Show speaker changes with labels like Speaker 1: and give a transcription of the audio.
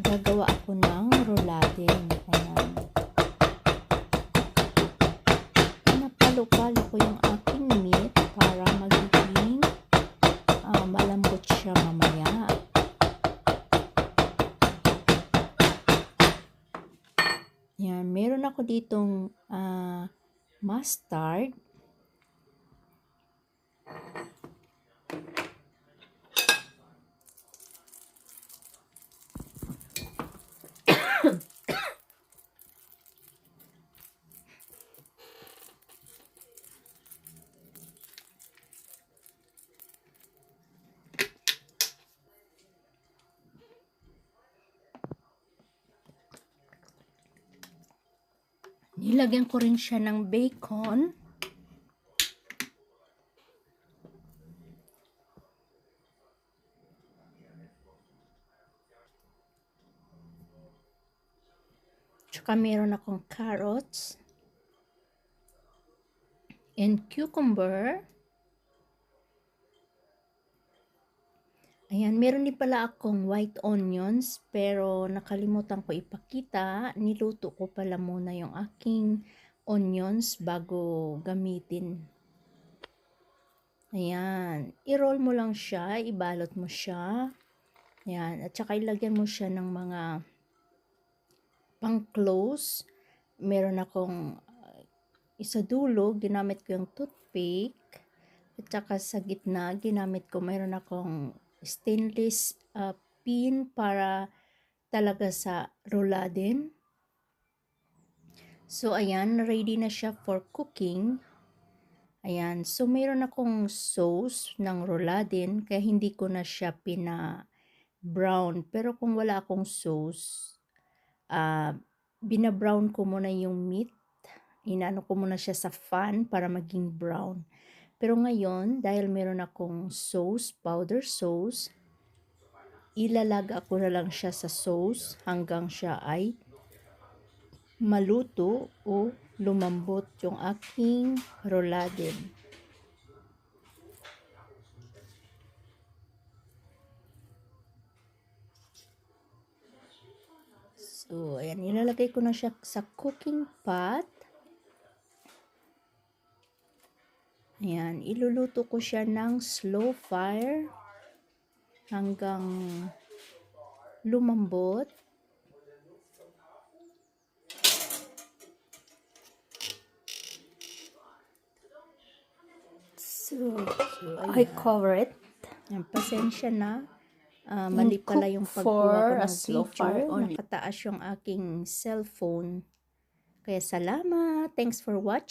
Speaker 1: gagawa ako ng roladin. Ayan. Napalo-palo ko yung aking meat para magiging malambot siya mamaya. Yan, meron ako ditong mustard. Nilagyan ko rin siya ng bacon. Tsaka meron akong carrots and cucumber. Ayan, meron din pala akong white onions pero nakalimutan ko ipakita. Niluto ko pala muna yung aking onions bago gamitin. Ayan, i-roll mo lang siya, ibalot mo siya. Ayan, at saka ilagyan mo siya ng mga pang-close. Meron akong isa dulo, ginamit ko yung toothpick. At saka sa gitna, ginamit ko, meron akong stainless pin para talaga sa roladin. So, ayan, ready na siya for cooking. Ayan, so meron akong sauce ng roladin, kaya hindi ko na siya pina-brown. Pero kung wala akong sauce, bina-brown ko muna yung meat. Inaano ko muna siya sa fan para maging brown. Pero ngayon, dahil meron akong sauce, powder sauce, ilalaga ko na lang siya sa sauce hanggang siya ay maluto o lumambot yung aking roladin. So, ayan, ilalagay ko na siya sa cooking pot. Ayan, iluluto ko siya ng slow fire hanggang lumambot. So I cover it. Ayan, pasensya na. Mali pala yung pagkuha ko ng video. Nakataas yung aking cellphone. Kaya salamat. Thanks for watching.